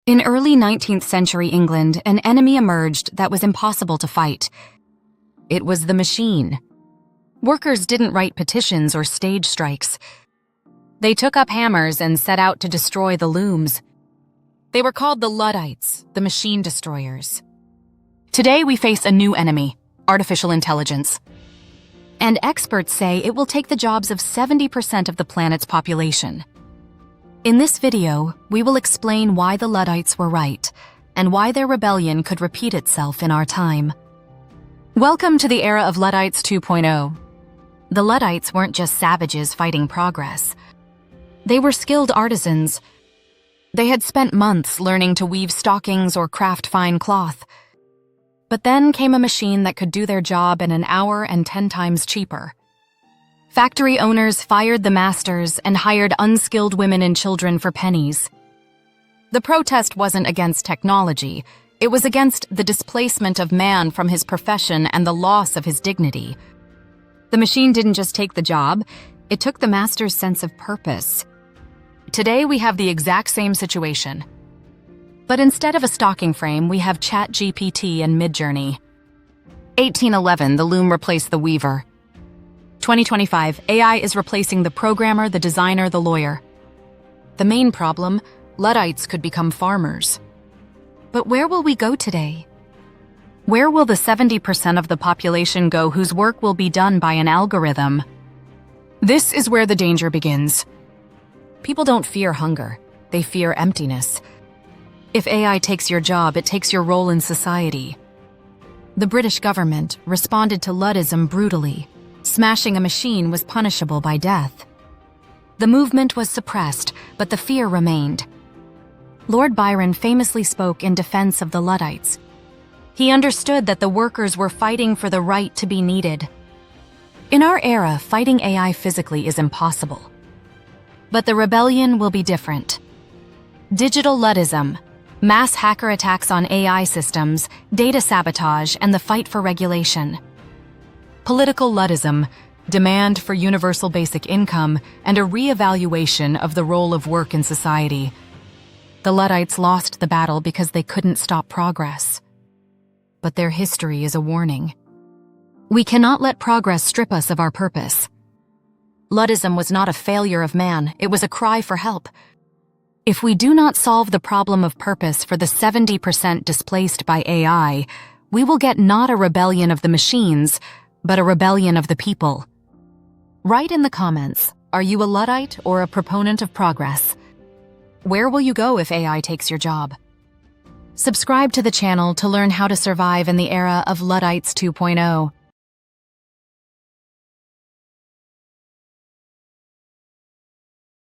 In early 19th century England, an enemy emerged that was impossible to fight. It was the machine. Workers didn't write petitions or stage strikes. They took up hammers and set out to destroy the looms. They were called the Luddites, the machine destroyers. Today we face a new enemy, artificial intelligence. And experts say it will take the jobs of 70% of the planet's population. In this video, we will explain why the Luddites were right and why their rebellion could repeat itself in our time. Welcome to the era of Luddites 2.0. The Luddites weren't just savages fighting progress. They were skilled artisans. They had spent months learning to weave stockings or craft fine cloth. But then came a machine that could do their job in an hour and 10 times cheaper. Factory owners fired the masters and hired unskilled women and children for pennies. The protest wasn't against technology. It was against the displacement of man from his profession and the loss of his dignity. The machine didn't just take the job, it took the master's sense of purpose. Today we have the exact same situation. But instead of a stocking frame, we have ChatGPT and Midjourney. 1811, the loom replaced the weaver. 2025, AI is replacing the programmer, the designer, the lawyer. The main problem, Luddites could become farmers. But where will we go today? Where will the 70% of the population go whose work will be done by an algorithm? This is where the danger begins. People don't fear hunger, they fear emptiness. If AI takes your job, it takes your role in society. The British government responded to Luddism brutally. Smashing a machine was punishable by death. The movement was suppressed, but the fear remained. Lord Byron famously spoke in defense of the Luddites. He understood that the workers were fighting for the right to be needed. In our era, fighting AI physically is impossible. But the rebellion will be different. Digital Luddism, mass hacker attacks on AI systems, data sabotage, and the fight for regulation. Political Luddism, demand for universal basic income, and a re-evaluation of the role of work in society. The Luddites lost the battle because they couldn't stop progress. But their history is a warning. We cannot let progress strip us of our purpose. Luddism was not a failure of man, it was a cry for help. If we do not solve the problem of purpose for the 70% displaced by AI, we will get not a rebellion of the machines, but a rebellion of the people. Write in the comments, are you a Luddite or a proponent of progress? Where will you go if AI takes your job? Subscribe to the channel to learn how to survive in the era of Luddites 2.0.